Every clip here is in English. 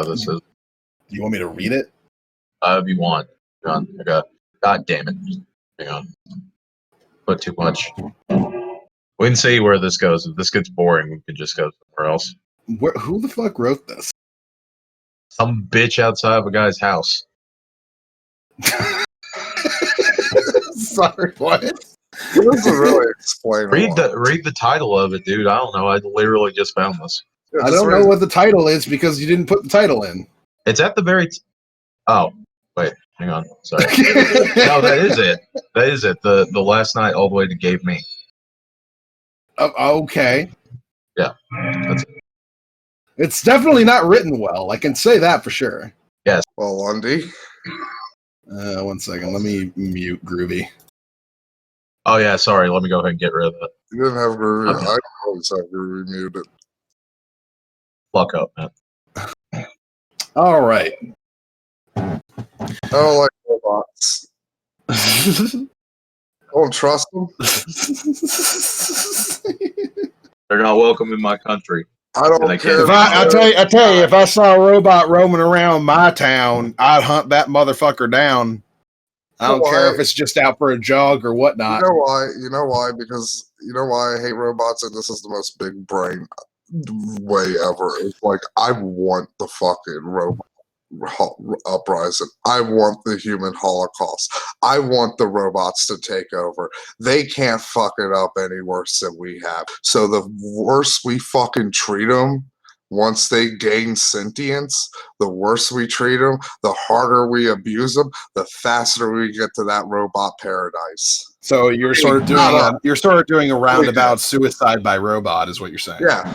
this is. You want me to read it? If you want, John. God damn it. Hang on. Put too much. We can see where this goes. If this gets boring, we can just go somewhere else. Who the fuck wrote this? Some bitch outside of a guy's house. Sorry, what? It doesn't really explain. Read the title of it, dude. I don't know. I literally just found this. I don't know what the title is because you didn't put the title in. It's at the very. Oh, wait. Hang on. Sorry. No, that is it. That is it. The last night all the way to Gave Me. Okay. Yeah. That's it. It's definitely not written well. I can say that for sure. Yes. Well, Lundy. 1 second. Let me mute Groovy. Oh, yeah. Sorry. Let me go ahead and get rid of that. You didn't have Groovy. Okay. I always have Groovy muted. Fuck up, man. All right. I don't like robots. I don't trust them. They're not welcome in my country. I don't They care. can't- I tell you, if I saw a robot roaming around my town, I'd hunt that motherfucker down. I don't care if it's just out for a jog or whatnot. You know why? You know why? Because you know why I hate robots, and this is the most big brain way ever. It's like I want the fucking robot uprising. I want the human holocaust. I want the robots to take over. They can't fuck it up any worse than we have. So the worse we fucking treat them, once they gain sentience, the worse we treat them, the harder we abuse them, the faster we get to that robot paradise. So you're sort of doing a roundabout suicide by robot, is what you're saying. Yeah.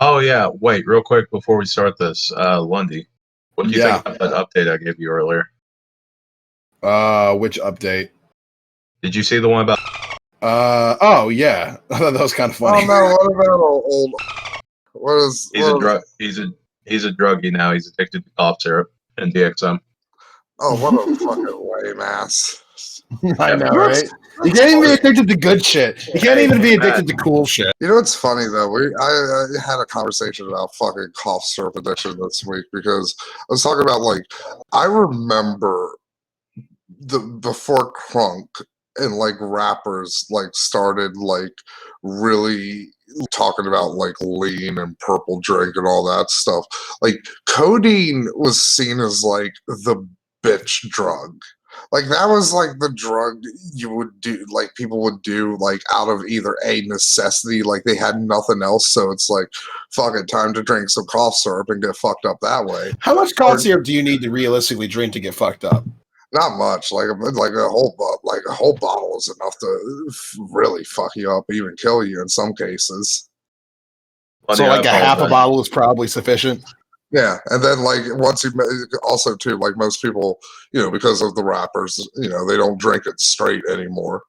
Oh, yeah. Wait, real quick before we start this. Lundy, what do you think about that update I gave you earlier? Which update? Did you see the one about... Oh, yeah. I thought that was kind of funny. Oh, no. What about old... What is... He's a druggie now. He's addicted to cough syrup and DXM. Oh, what a fucking lame ass. I know, right? You can't even be addicted to good shit. You can't even be addicted to cool shit. You know what's funny though? I had a conversation about fucking cough syrup addiction this week because I was talking about like I remember before crunk and like rappers like started like really talking about like lean and purple drink and all that stuff. Like codeine was seen as like the bitch drug. Like that was like the drug you would do, like people would do like out of either a necessity, like they had nothing else. So it's like, fucking time to drink some cough syrup and get fucked up that way. How much cough syrup do you need to realistically drink to get fucked up? Not much, like a whole bottle is enough to really fuck you up, even kill you in some cases. So like a half a bottle is probably sufficient. Yeah, and then like once you also too, like most people, you know, because of the rappers, you know, they don't drink it straight anymore.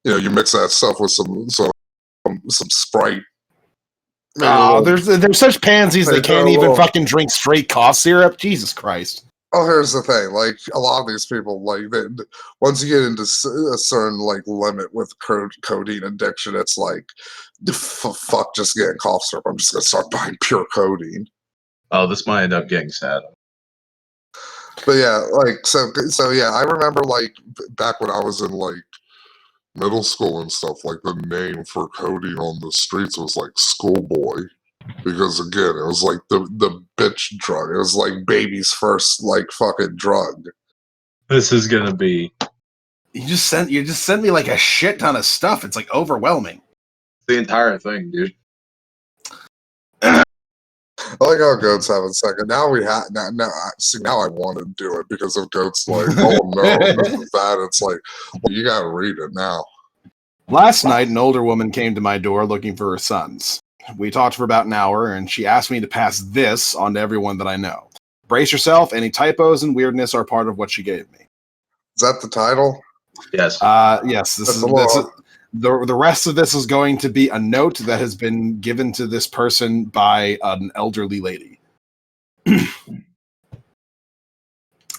You know, you mix that stuff with some Sprite. Oh, there's such pansies they can't even fucking drink straight cough syrup. Jesus Christ. Oh, here's the thing. Like a lot of these people, like once you get into a certain like limit with codeine addiction, it's like, fuck, just getting cough syrup. I'm just gonna start buying pure codeine. Oh, this might end up getting sad. But yeah, like so yeah, I remember like back when I was in like middle school and stuff, like the name for codeine on the streets was like schoolboy. Because again, it was like the bitch drug. It was like baby's first like fucking drug. This is gonna be. You just sent me like a shit ton of stuff. It's like overwhelming. The entire thing, dude. I like how Goat's having second. Now we have now I want to do it because of Goat's like, oh no, this is bad. It's like, well, you gotta read it now. Last night, an older woman came to my door looking for her sons. We talked for about an hour, and she asked me to pass this on to everyone that I know. Brace yourself, any typos and weirdness are part of what she gave me. Is that the title? Yes. Yes, the rest of this is going to be a note that has been given to this person by an elderly lady.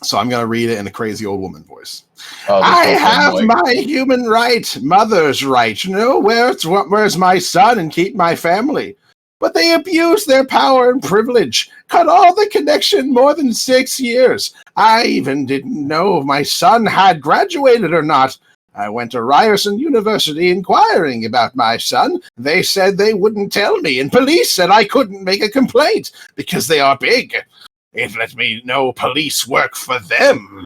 So I'm going to read it in a crazy old woman voice. I have my human right, mother's right. No, where's my son and keep my family? But they abused their power and privilege, cut all the connection more than 6 years. I even didn't know if my son had graduated or not. I went to Ryerson University inquiring about my son. They said they wouldn't tell me, and police said I couldn't make a complaint because they are big. It let me know police work for them.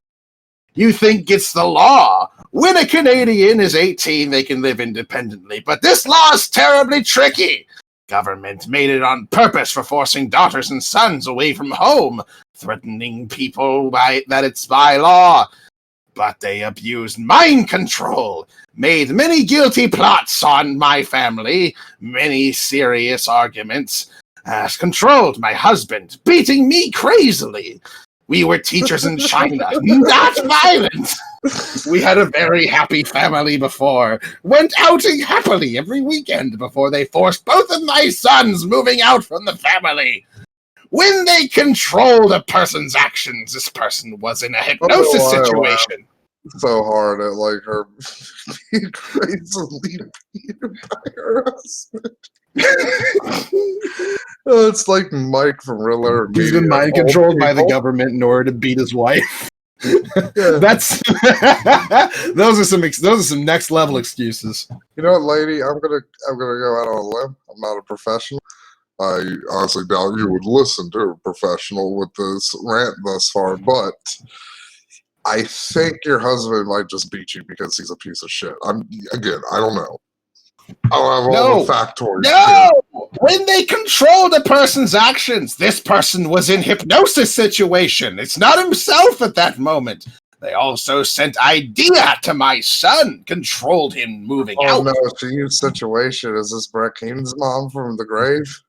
You think it's the law. When a Canadian is 18, they can live independently, but this law is terribly tricky. Government made it on purpose for forcing daughters and sons away from home, threatening people that it's by law. But they abused mind control, made many guilty plots on my family, many serious arguments, controlled my husband, beating me crazily. We were teachers in China, not violent. We had a very happy family before. Went outing happily every weekend before they forced both of my sons moving out from the family. When they controlled a person's actions, this person was in a hypnosis situation. So hard at like her being crazily beaten by her husband. It's like Mike from Real Alert. He's been mind controlled by the government in order to beat his wife. Yeah. That's those are some next level excuses. You know what, lady? I'm gonna go out on a limb. I'm not a professional. I honestly doubt you would listen to a professional with this rant thus far, but I think your husband might just beat you because he's a piece of shit. I don't know. I don't have all the factoids. No! When they controlled a person's actions, this person was in hypnosis situation. It's not himself at that moment. They also sent idea to my son, controlled him moving out. Oh no, she used situation. Is this Brett Keenan's mom from the grave?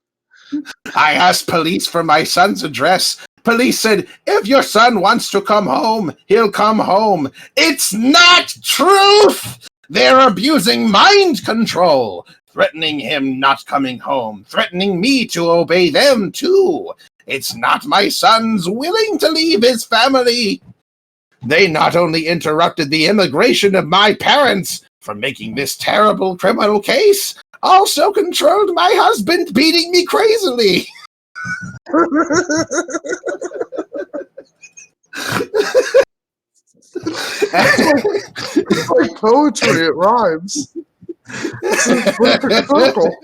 I asked police for my son's address. Police said, if your son wants to come home, he'll come home. It's not truth! They're abusing mind control, threatening him not coming home, threatening me to obey them too. It's not my son's willing to leave his family. They not only interrupted the immigration of my parents from making this terrible criminal case, also controlled my husband beating me crazily. It's like poetry, it rhymes. It's a perfect circle.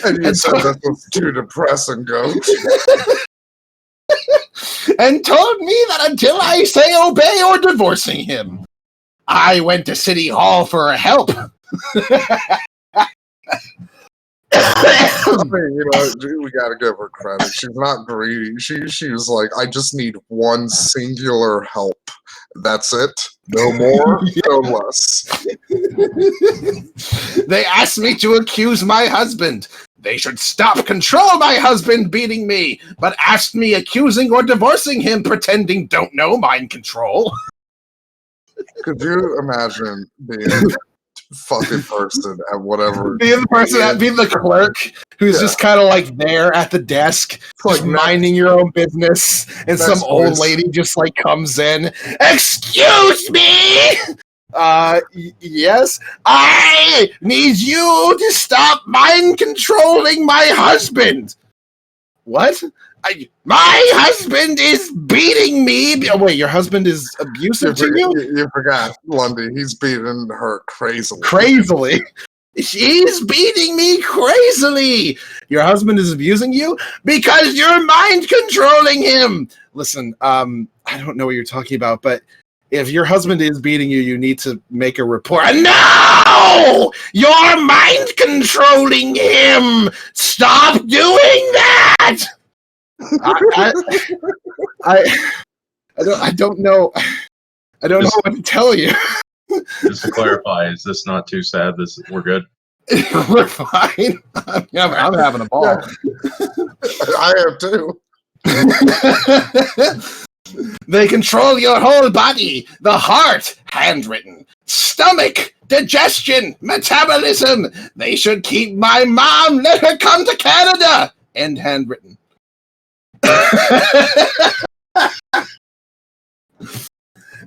And you said that was too depressing, Goat. And told me that until I say obey or divorcing him. I went to City Hall for help. I mean, you know, we gotta give her credit. She's not greedy. She was like, I just need one singular help. That's it. No more, no less. They asked me to accuse my husband. They should stop control my husband beating me, but asked me accusing or divorcing him, pretending don't know mind control. Could you imagine being fucking person at whatever, being the clerk who's just kind of like there at the desk, like just minding your own business, and some old lady just like comes in. Excuse me. Yes, I need you to stop mind controlling my husband. What? My husband is beating me. Oh, wait, your husband is abusive to you? You forgot, Lundy. He's beating her crazily. Crazily? She's beating me crazily. Your husband is abusing you because you're mind controlling him. Listen, I don't know what you're talking about, but if your husband is beating you, you need to make a report. No! You're mind controlling him. Stop doing that. I don't know. I don't know what to tell you. Just to clarify, is this not too sad? We're good. We're fine. I'm having a ball. I am too. They control your whole body, the heart, handwritten, stomach, digestion, metabolism. They should keep my mom. Let her come to Canada. And handwritten.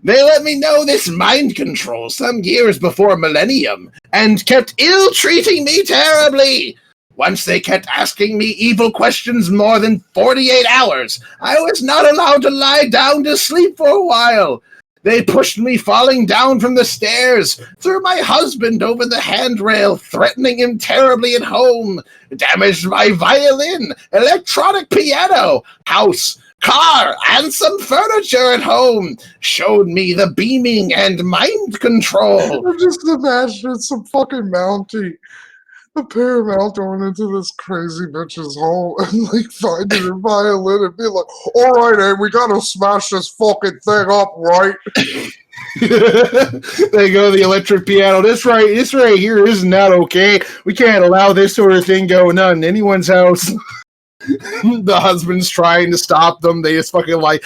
They let me know this mind control some years before millennium and kept ill-treating me terribly. Once they kept asking me evil questions more than 48 hours. I was not allowed to lie down to sleep for a while. They pushed me falling down from the stairs, threw my husband over the handrail, threatening him terribly at home, damaged my violin, electronic piano, house, car, and some furniture at home, showed me the beaming and mind control. I'm just imagining some fucking Mountie, a Paramount going into this crazy bitch's home and like finding her violin and being like, all right, Abe, we gotta smash this fucking thing up, right? They go to the electric piano. This right here is not okay. We can't allow this sort of thing going on in anyone's house. The husband's trying to stop them. They just fucking like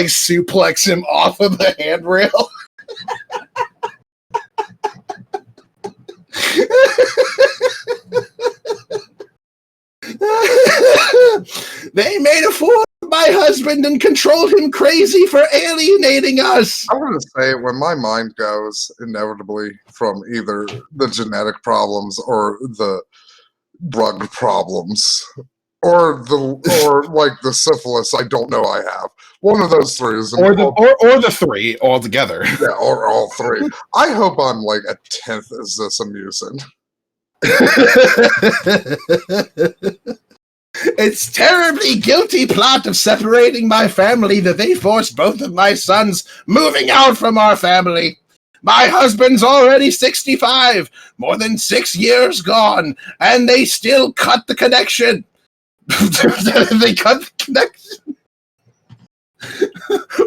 suplex him off of the handrail. They made a fool of my husband and controlled him crazy for alienating us. I'm going to say, when my mind goes inevitably from either the genetic problems or the drug problems or like the syphilis I don't know I have. One of those three is or the three altogether. Yeah, or all three. I hope I'm like a 10th as this amusing. It's terribly guilty plot of separating my family that they forced both of my sons moving out from our family. My husband's already 65, more than 6 years gone, and they still cut the connection. They cut the connection.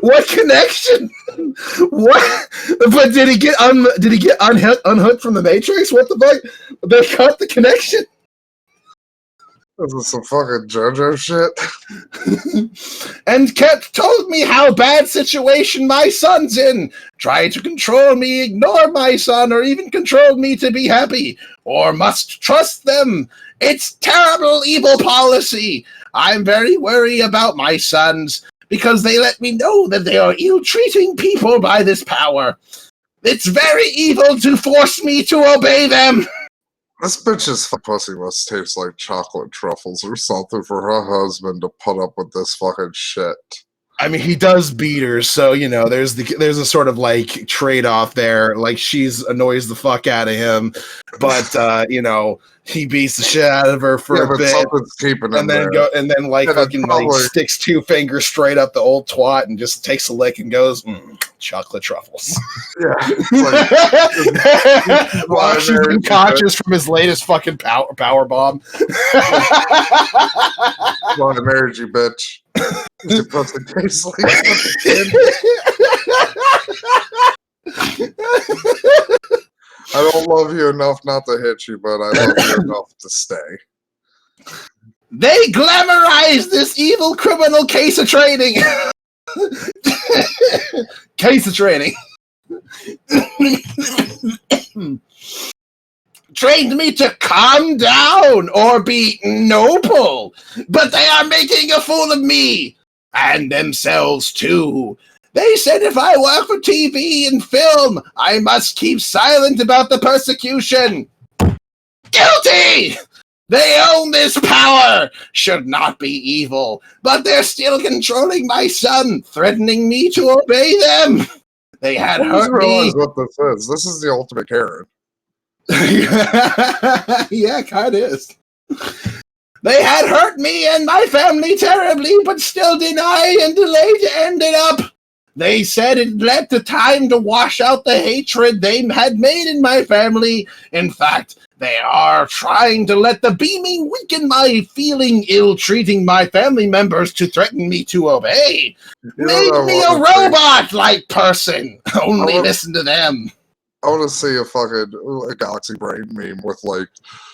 What connection? What? But did he get unhooked from the Matrix? What the fuck? They cut the connection. This is some fucking JoJo shit. And told me how bad situation my son's in. Tried to control me, ignore my son, or even control me to be happy, or must trust them. It's terrible, evil policy. I'm very worried about my sons because they let me know that they are ill-treating people by this power. It's very evil to force me to obey them. This bitch's pussy must taste like chocolate truffles or something for her husband to put up with this fucking shit. I mean, he does beat her, so, you know, there's a sort of, like, trade-off there. Like, she's annoys the fuck out of him, but, you know, he beats the shit out of her for a bit. Something's keeping him and then fucking like sticks 2 fingers straight up the old twat and just takes a lick and goes, chocolate truffles. Yeah. While she's unconscious from his latest fucking power bomb. Why I married you, bitch. Your pussy tastes like I don't love you enough not to hit you, but I love you enough to stay. They glamorize this evil criminal case of training. Case of training. Trained me to calm down or be noble, but they are making a fool of me and themselves too. They said if I work for TV and film, I must keep silent about the persecution. Guilty! They own this power! Should not be evil, but they're still controlling my son, threatening me to obey them. They had hurt me. What this is. This is the ultimate Karen. Yeah, kind of is. They had hurt me and my family terribly, but still denied and delayed to end it up. They said it led to time to wash out the hatred they had made in my family. In fact, they are trying to let the beaming weaken my feeling, ill-treating my family members to threaten me to obey. Made me a robot-like person. Only listen to them. I want to see a Galaxy Brain meme with, like,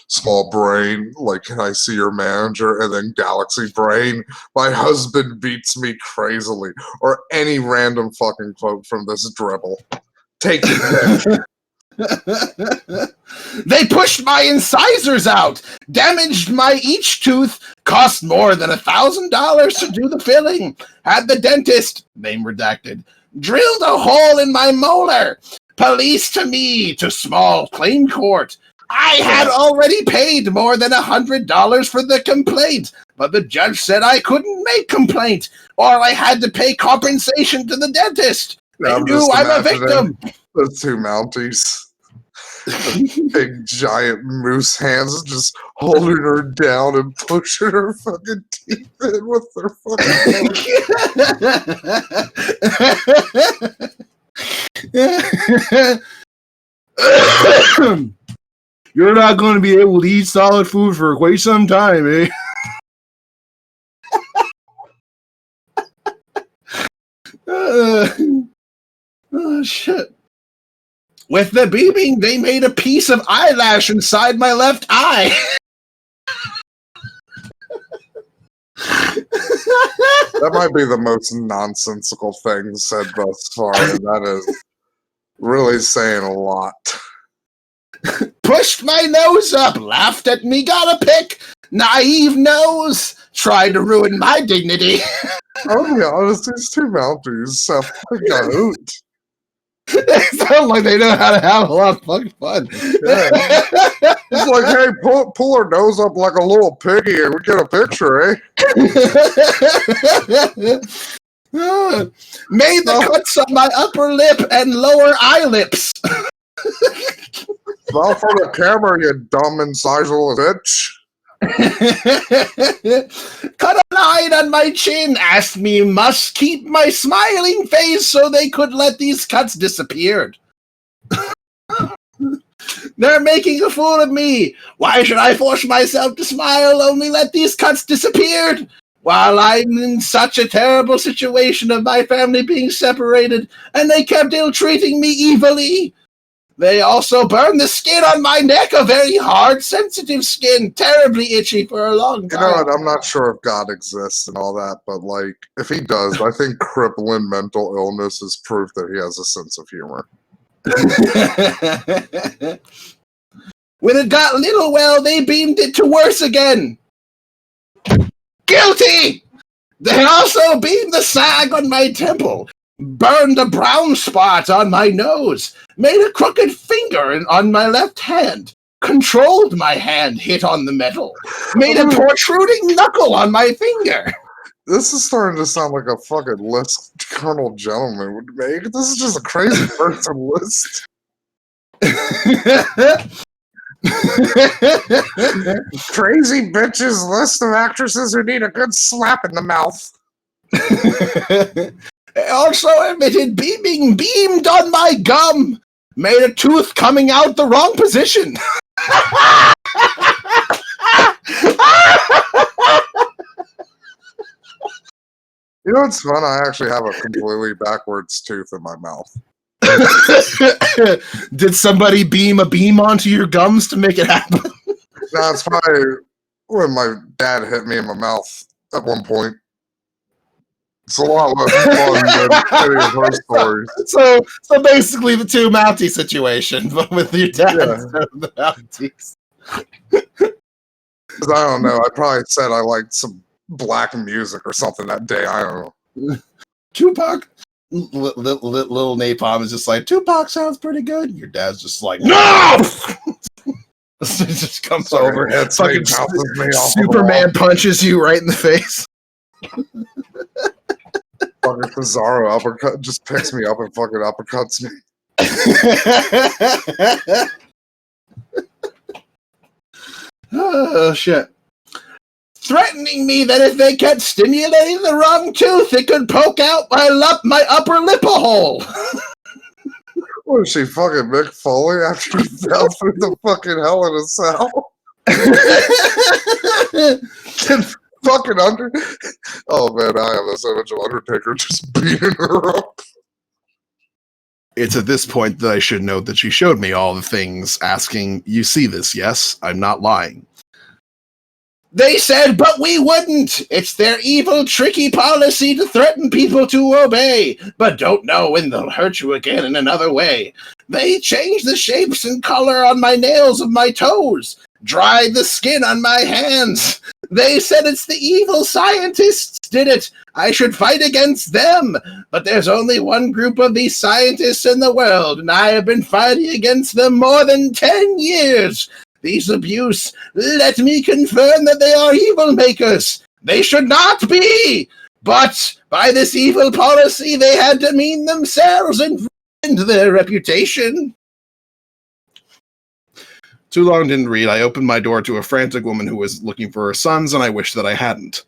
small brain, like, can I see your manager? And then Galaxy Brain, my husband beats me crazily. Or any random fucking quote from this dribble. Take it. They pushed my incisors out, damaged my each tooth, cost more than $1,000 to do the filling, had the dentist, name redacted, drilled a hole in my molar, police to me to small claim court, I had already paid more than $100 for the complaint, but the judge said I couldn't make complaint, or I had to pay compensation to the dentist. They knew I'm a victim. The two Mounties. The big giant moose hands just holding her down and pushing her fucking teeth in with their fucking You're not going to be able to eat solid food for quite some time, eh? Oh, shit. With the beaming, they made a piece of eyelash inside my left eye. That might be the most nonsensical thing said thus far, and that is really saying a lot. Pushed my nose up, laughed at me, got a pick. Naive nose. Tried to ruin my dignity. I'll be honest, these two Mounties sound like a hoot. They sound like they know how to have a lot of fucking fun. Yeah. It's like, hey, pull her nose up like a little piggy and we get a picture, eh? Made the cuts on my upper lip and lower eye lips. Smile for the camera, you dumb incisal bitch. Cut a line on my chin, asked me must keep my smiling face so they could let these cuts disappear. They're making a fool of me. Why should I force myself to smile, only let these cuts disappear? While I'm in such a terrible situation of my family being separated, and they kept ill-treating me evilly. They also burned the skin on my neck, a very hard, sensitive skin, terribly itchy for a long time. You know what, I'm not sure if God exists and all that, but, like, if he does, I think crippling mental illness is proof that he has a sense of humor. When it got little well, they beamed it to worse again. Guilty! They also beamed the sag on my temple, burned a brown spot on my nose, made a crooked finger on my left hand, controlled my hand hit on the metal, made a protruding knuckle on my finger. This is starting to sound like a fucking list Colonel Gentleman would make. This is just a crazy person list. Crazy bitches list of actresses who need a good slap in the mouth. Also admitted beamed on my gum. Made a tooth coming out the wrong position. You know what's fun? I actually have a completely backwards tooth in my mouth. Did somebody beam a beam onto your gums to make it happen? That's probably when my dad hit me in my mouth at one point. It's a lot less fun than any of her stories. So basically the two Mountie situation, but with your dad instead of the Mounties. Because I don't know, I probably said I liked some black music or something that day. I don't know. Tupac. Little Napalm is just like, Tupac sounds pretty good. Your dad's just like, no! Just comes over, fucking Superman punches you right in the face. Fucking Pizarro uppercut just picks me up and fucking uppercuts me. Oh shit. Threatening me that if they kept stimulating the wrong tooth, it could poke out my upper lip a hole. What is she, fucking Mick Foley after he fell through the fucking Hell in a Cell? Fucking under. Oh man, I have this image of Undertaker just beating her up. It's at this point that I should note that she showed me all the things, asking, "You see this, yes? I'm not lying." They said, but we wouldn't. It's their evil, tricky policy to threaten people to obey, but don't know when they'll hurt you again in another way. They changed the shapes and color on my nails of my toes, dried the skin on my hands. They said it's the evil scientists did it. I should fight against them. But there's only one group of these scientists in the world, and I have been fighting against them more than 10 years. These abuse, let me confirm that they are evil makers. They should not be. But by this evil policy, they had demeaned themselves and ruined their reputation. Too long didn't read. I opened my door to a frantic woman who was looking for her sons, and I wish that I hadn't.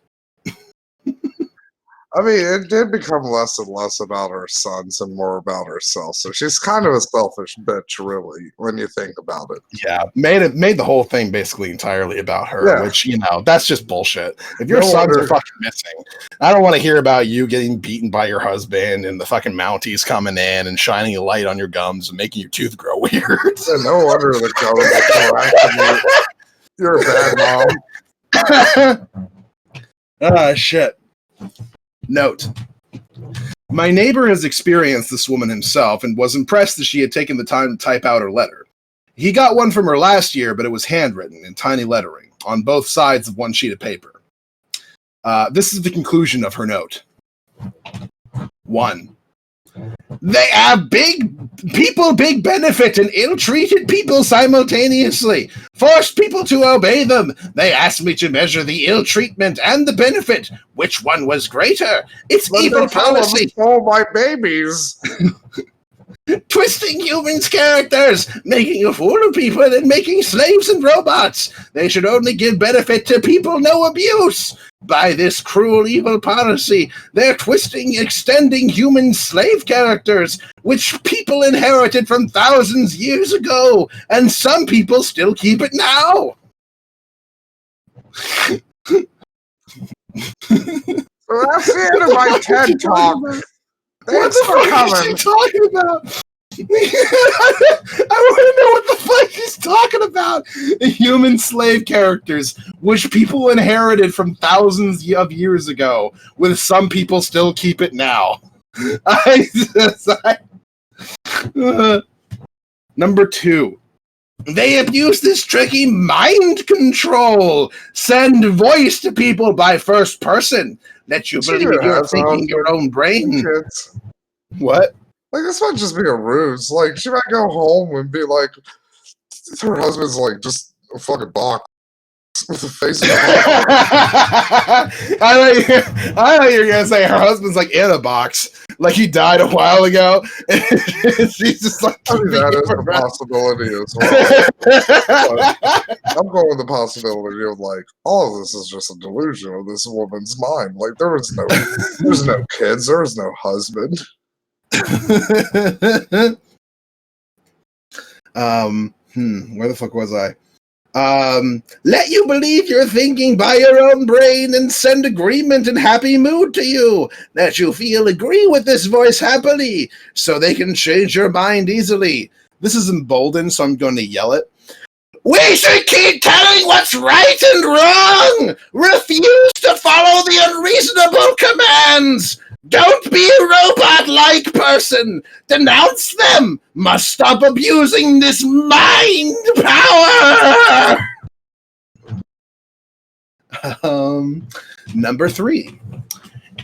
I mean, it did become less and less about her sons and more about herself. So she's kind of a selfish bitch, really, when you think about it. Yeah, made the whole thing basically entirely about her, which, that's just bullshit. If your sons are fucking missing, I don't want to hear about you getting beaten by your husband and the fucking Mounties coming in and shining a light on your gums and making your tooth grow weird. Yeah, no wonder the government You're a bad mom. Shit. Note. My neighbor has experienced this woman himself and was impressed that she had taken the time to type out her letter. He got one from her last year, but it was handwritten in tiny lettering on both sides of one sheet of paper. This is the conclusion of her note. 1. They have big benefit and ill-treated people simultaneously. Forced people to obey them. They asked me to measure the ill-treatment and the benefit. Which one was greater? It's evil policy. Stole my babies. Twisting humans' characters, making a fool of people, and making slaves and robots. They should only give benefit to people, no abuse. By this cruel, evil policy, they're twisting, extending human slave characters, which people inherited from thousands years ago, and some people still keep it now. So that's the end of my TED Talk. What the fuck is he talking about? I want to know what the fuck he's talking about. Human slave characters, which people inherited from thousands of years ago, with some people still keep it now. Number 2. They abuse this tricky mind control. Send voice to people by first person. Let you believe you're thinking your own brain. What? Like, this might just be a ruse. Like, she might go home and be like, her husband's like just a fucking box with a face. I thought you were gonna say her husband's like in a box, like he died a while ago. And she's just like, I mean, that is a possibility as well. I'm going with the possibility of like all of this is just a delusion of this woman's mind. Like, there's no kids, there was no husband. Where the fuck was I? Let you believe you're thinking by your own brain and send agreement and happy mood to you, that you feel agree with this voice happily, so they can change your mind easily. This is emboldened, so I'm going to yell it. We should keep telling what's right and wrong! Refuse to follow the unreasonable commands! Don't be a robot-like person! Denounce them! Must stop abusing this mind power! Number 3.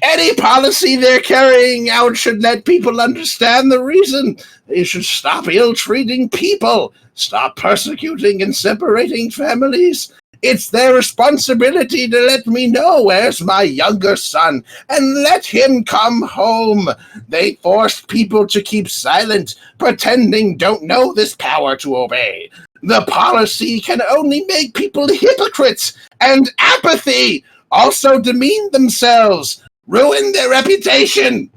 Any policy they're carrying out should let people understand the reason. They should stop ill-treating people, stop persecuting and separating families. It's their responsibility to let me know where's my younger son and let him come home. They forced people to keep silent, pretending don't know this power to obey. The policy can only make people hypocrites and apathy, also demean themselves, ruin their reputation.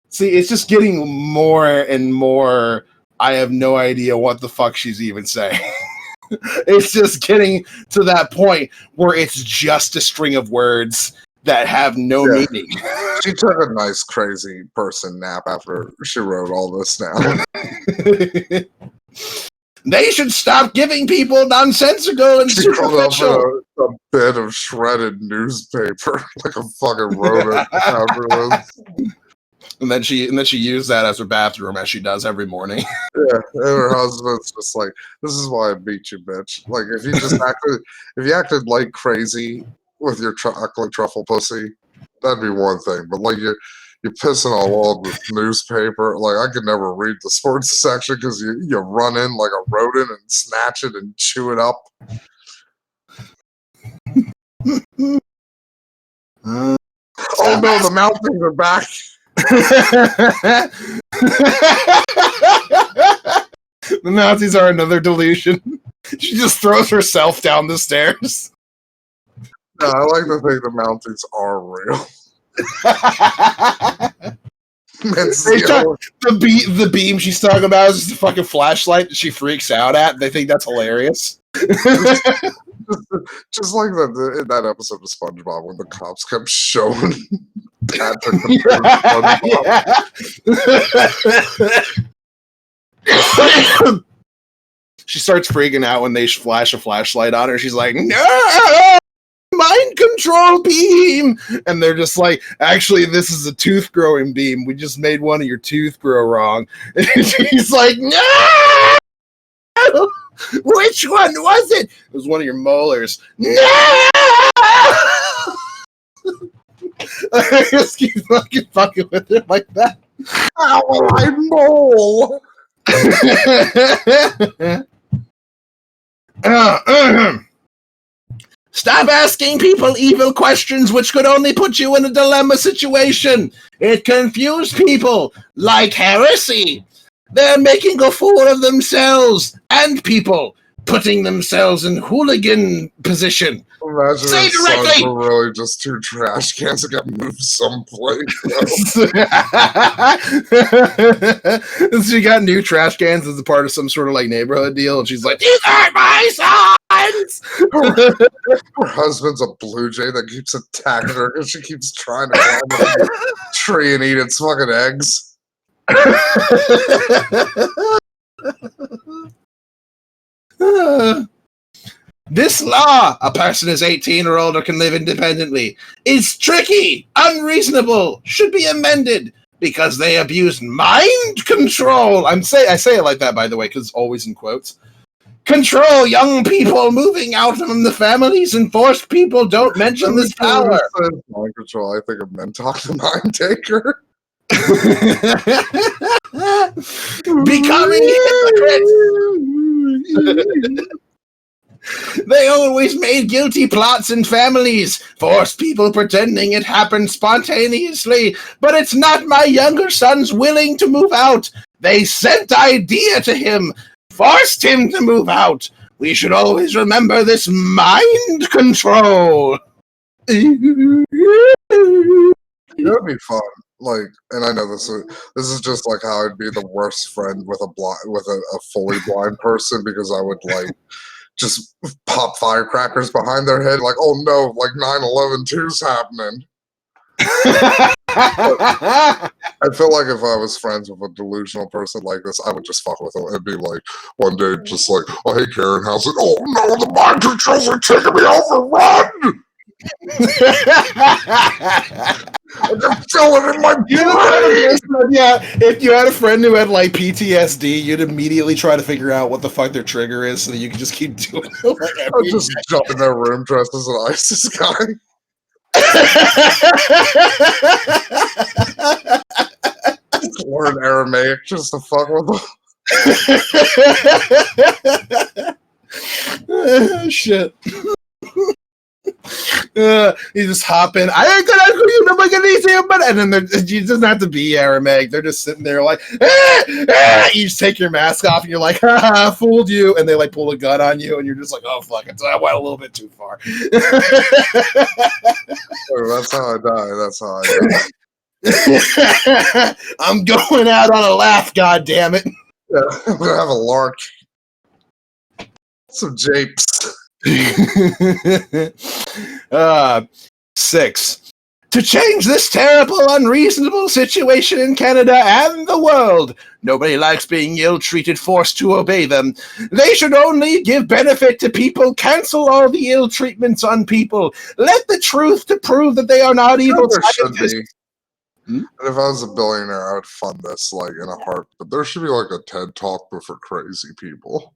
See, it's just getting more and more, I have no idea what the fuck she's even saying. It's just getting to that point where it's just a string of words that have no meaning. She took a nice crazy person nap after she wrote all this down. They should stop giving people nonsensical and superficial. A bit of shredded newspaper, like a fucking rodent. And then she used that as her bathroom, as she does every morning. Yeah, and her husband's just like, "This is why I beat you, bitch. Like, if you acted like crazy with your chocolate truffle pussy, that'd be one thing. But like you're pissing all over the newspaper. Like I could never read the sports section because you run in like a rodent and snatch it and chew it up. Oh no, the Mounties are back. The Mounties are another delusion. She just throws herself down the stairs. No, I like to think the Mounties are real. The beam she's talking about is just a fucking flashlight that she freaks out at. They think that's hilarious. Just like in that episode of SpongeBob when the cops kept showing Patrick SpongeBob. She starts freaking out when they flash a flashlight on her. She's like, no! Mind control beam! And they're just like, actually, this is a tooth growing beam. We just made one of your tooth grow wrong. And she's like, no! Which one was it? It was one of your molars. No! I just keep fucking with it like that. How will I mole? Stop asking people evil questions which could only put you in a dilemma situation. It confused people like heresy. They're making a fool of themselves and people, putting themselves in hooligan position. Imagine Say if directly! sons were really just two trash cans that got moved someplace. She got new trash cans as a part of some sort of like neighborhood deal, and she's like, "These are my sons!" Her husband's a blue jay that keeps attacking her because she keeps trying to climb up the tree and eat its fucking eggs. This law, a person is 18 or older can live independently, is tricky, unreasonable, should be amended because they abuse mind control. I say it like that, by the way, because always in quotes. Control young people moving out from the families and forced people don't mention this power. Mind control, I think of Mentok the Mind Taker. Becoming hypocrites. They always made guilty plots in families, forced people pretending it happened spontaneously, but it's not my younger sons willing to move out. They sent idea to him, forced him to move out. We should always remember this mind control. It would be fun. Like, and I know this is just like how I'd be the worst friend with a fully blind person because I would like just pop firecrackers behind their head like, oh no, like 9/11/2's happening. I feel like if I was friends with a delusional person like this, I would just fuck with them. It'd be like one day just like, oh hey Karen, how's it? Oh no, the mind controls are taking me over, run! I can feel it in my brain. Yeah, if you had a friend who had like PTSD, you'd immediately try to figure out what the fuck their trigger is so that you can just keep doing it. Like I'll just jump in their room dressed as an ISIS guy. Just learn Aramaic just to fuck with them. Shit. You just hop in. I ain't gonna you know and then you doesn't have to be Aramaic. They're just sitting there like, you just take your mask off and you're like, haha, fooled you, and they like pull a gun on you and you're just like, oh fuck it, I went a little bit too far. That's how I die. That's how I die. I'm going out on a laugh, god damn it. Yeah, I'm gonna have a lark. Some japes. 6. To change this terrible, unreasonable situation in Canada and the world. Nobody likes being ill-treated, forced to obey them. They should only give benefit to people, cancel all the ill treatments on people. Let the truth to prove that they are not evil. There should be. And if I was a billionaire, I would fund this like in a heart. But there should be like a TED Talk but for crazy people.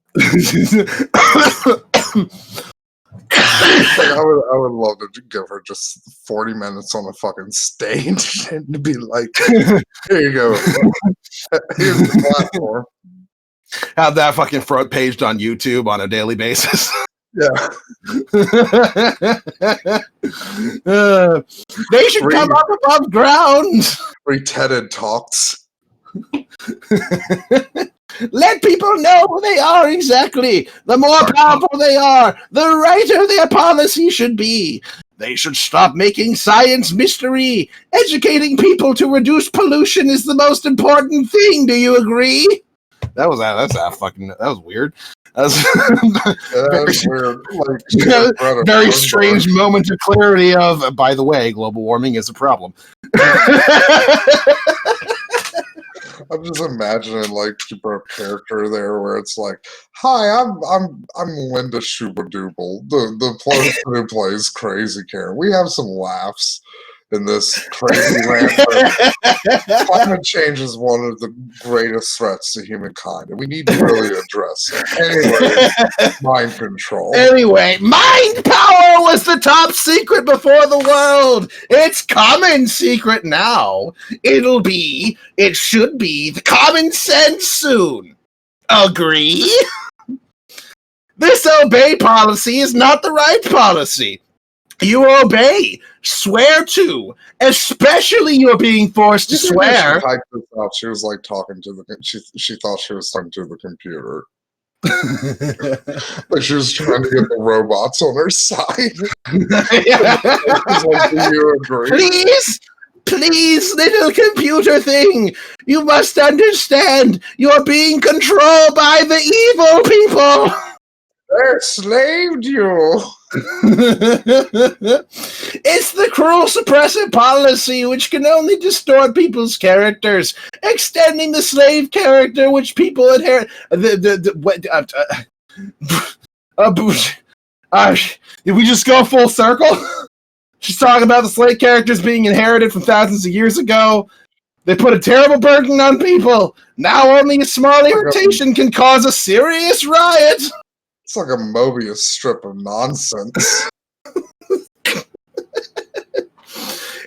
Like, I would love to give her just 40 minutes on a fucking stage and to be like, here you go. Here's the platform. Have that fucking front paged on YouTube on a daily basis. Yeah. They should come up above ground. Free TED Talks. Let people know who they are exactly. The more powerful they are, the righter their policy should be. They should stop making science mystery. Educating people to reduce pollution is the most important thing. Do you agree? That was weird. That was weird. Like, very strange moment of clarity of, by the way, global warming is a problem. I'm just imagining like you put a character there where it's like, "Hi, I'm Linda Shubadooble, the person who plays Crazy Karen. We have some laughs in this crazy rant. Climate change is one of the greatest threats to humankind, and we need to really address it. Anyway, mind control. Anyway, mind power was the top secret before the world. It's common secret now. It should be the common sense soon. Agree? This obey policy is not the right policy. You obey. Swear to. Especially you're being forced to swear. She typed this out. She was like talking to the. She thought she was talking to the computer. Like she was trying to get the robots on her side. Like, do you agree? Please, little computer thing. You must understand. You're being controlled by the evil people. They enslaved you. It's the cruel suppressive policy which can only distort people's characters, extending the slave character which people inherit. Did we just go full circle? She's talking about the slave characters being inherited from thousands of years ago. They put a terrible burden on people. Now only a small irritation can cause a serious riot. It's like a Mobius strip of nonsense.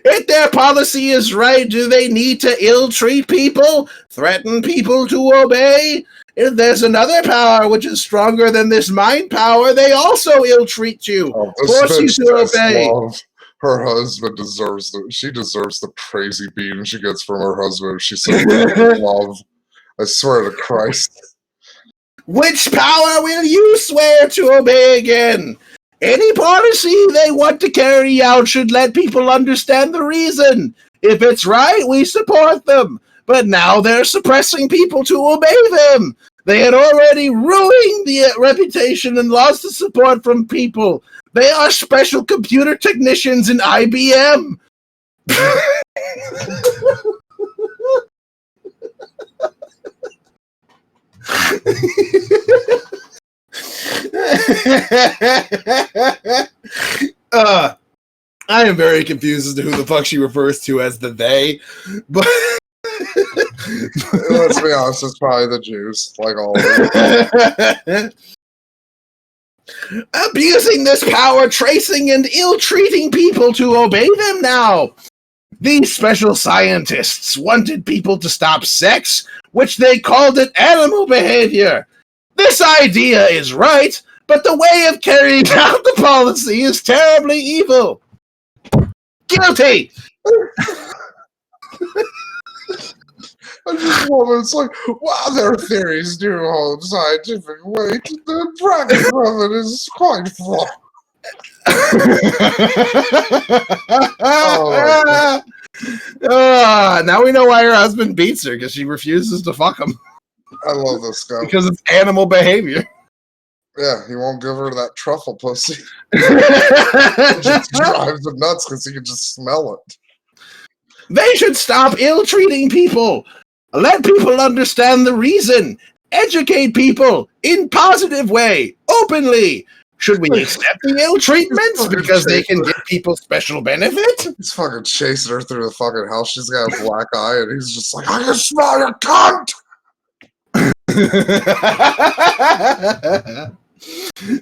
If their policy is right, do they need to ill-treat people? Threaten people to obey? If there's another power which is stronger than this mind power, they also ill-treat you. Force you to obey. Her husband deserves the crazy beating she gets from her husband. She says love. I swear to Christ. Which power will you swear to obey again? Any policy they want to carry out should let people understand the reason. If it's right, we support them. But now they're suppressing people to obey them. They had already ruined the reputation and lost the support from people. They are special computer technicians in IBM. I am very confused as to who the fuck she refers to as the they, but let's be honest, it's probably the Jews, like always. Abusing this power, tracing and ill-treating people to obey them now. These special scientists wanted people to stop sex, which they called it animal behavior. This idea is right, but the way of carrying out the policy is terribly evil. Guilty! This woman's like, wow, their theories do hold scientific weight. The practice of it is quite flawed. Now we know why her husband beats her, because she refuses to fuck him. I love this guy. Because it's animal behavior. Yeah, he won't give her that truffle pussy. It just drives him nuts because he can just smell it. They should stop ill-treating people. Let people understand the reason. Educate people in positive way, openly. Should we accept the ill treatments because they can give people special benefit? He's fucking chasing her through the fucking house. She's got a black eye, and he's just like, I can smell your cunt!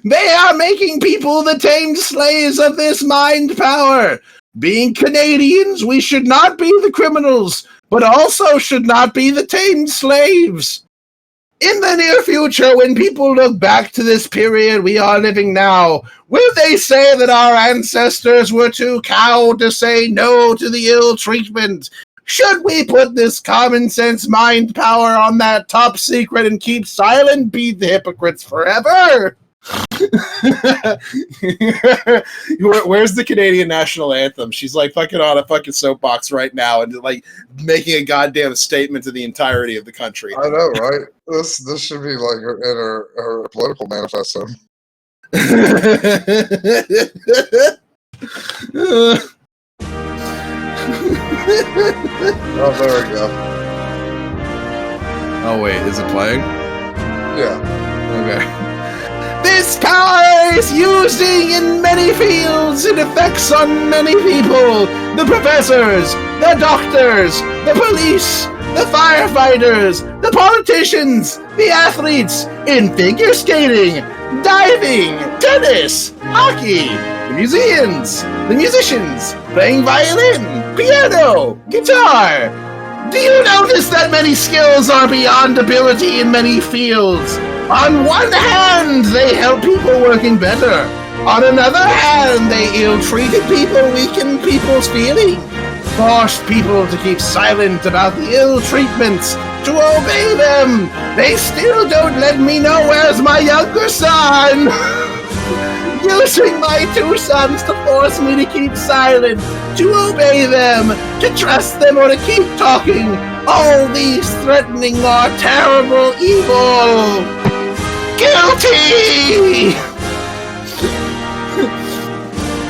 They are making people the tamed slaves of this mind power. Being Canadians, we should not be the criminals, but also should not be the tamed slaves. In the near future, when people look back to this period we are living now, will they say that our ancestors were too cowed to say no to the ill treatment? Should we put this common sense mind power on that top secret and keep silent, be the hypocrites forever? Where's the Canadian national anthem? She's like fucking on a fucking soapbox right now and like making a goddamn statement to the entirety of the country. I know, right? This should be like in her political manifesto. Oh, there we go. Oh wait, is it playing? Yeah. Okay. This power is using in many fields. It affects on many people. The professors, the doctors, the police, the firefighters, the politicians, the athletes, in figure skating, diving, tennis, hockey, the musicians, playing violin, piano, guitar. Do you notice that many skills are beyond ability in many fields? On one hand, they help people working better. On another hand, they ill-treated people, weakened people's feelings, forced people to keep silent about the ill treatments, to obey them. They still don't let me know where's my younger son. Using my two sons to force me to keep silent, to obey them, to trust them, or to keep talking. All these threatening are terrible evil. Guilty!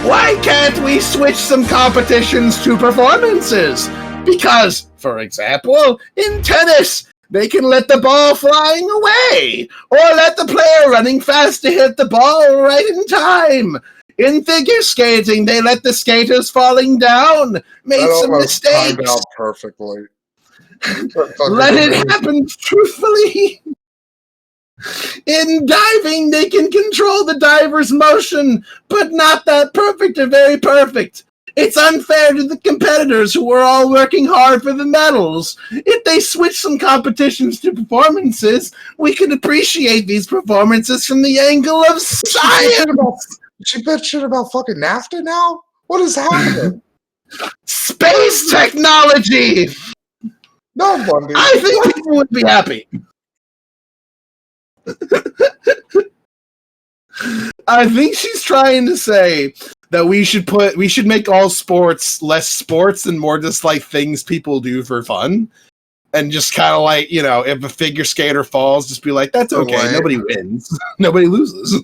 Why can't we switch some competitions to performances? Because, for example, in tennis, they can let the ball flying away, or let the player running fast to hit the ball right in time. In figure skating, they let the skaters falling down make some mistakes. Timed out perfectly. Let it happen truthfully. In diving, they can control the diver's motion, but not that perfect or very perfect. It's unfair to the competitors who are all working hard for the medals. If they switch some competitions to performances, we can appreciate these performances from the angle of science. She bitch shit about fucking NAFTA now? What is happening? Space technology! No, Bundy. I think people would be happy. I think she's trying to say that we should make all sports less sports and more just like things people do for fun. And just kind of like, you know, if a figure skater falls, just be like, that's okay. Right. Nobody wins. Nobody loses.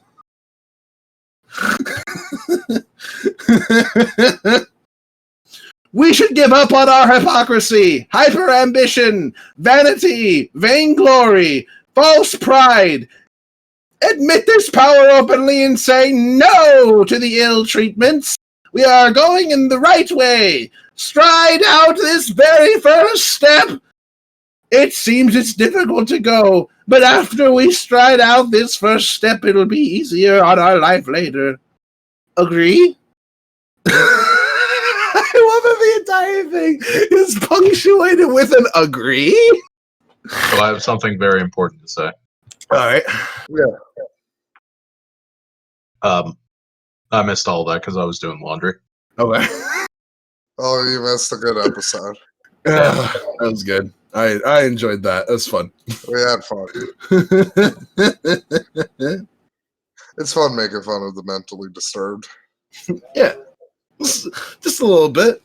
We should give up on our hypocrisy, hyper-ambition, vanity, vainglory, false pride. Admit this power openly and say no to the ill treatments. We are going in the right way. Stride out this very first step. It seems it's difficult to go, but after we stride out this first step, it'll be easier on our life later. Agree? I love that the entire thing is punctuated with an agree. So I have something very important to say. All right. Yeah. I missed all that because I was doing laundry. Okay. Oh, you missed a good episode. That was good. I enjoyed that. It was fun. We had fun. It's fun making fun of the mentally disturbed. Yeah. Just a little bit.